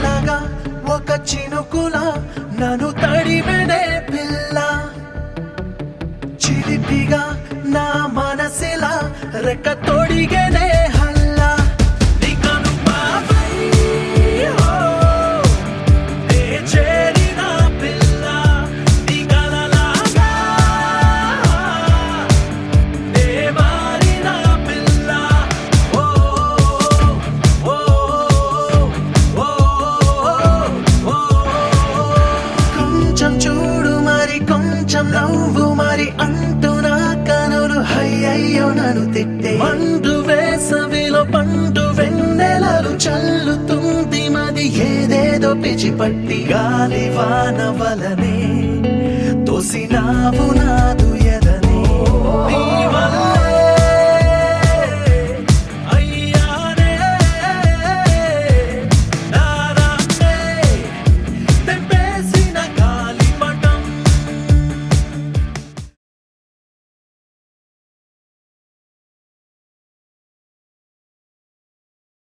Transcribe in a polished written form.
చల్లగా ఒక చినుకులా నన్ను తడిమెనే పిల్ల చిలిపిగా నా మనసిలా రెక్క తొడిగేనే హల్లా నీకను పాపై నే చేరిన పిల్ల నీ కలలాగా నే మారిన పిల్ల ఓ ఓ ఓ ఓ కొంచెం చూడు మరి కొంచెం నవ్వు మరి అంటూ నా కనులు అయ్యయ్యో నన్ను తిట్టే మండు వేసవిలో పండు వెన్నెలలు చల్లుతుంది మది ఏదేదో పిచ్చిపట్టి గాలి వాన వలనే తోసినావు నాదు ఎదనే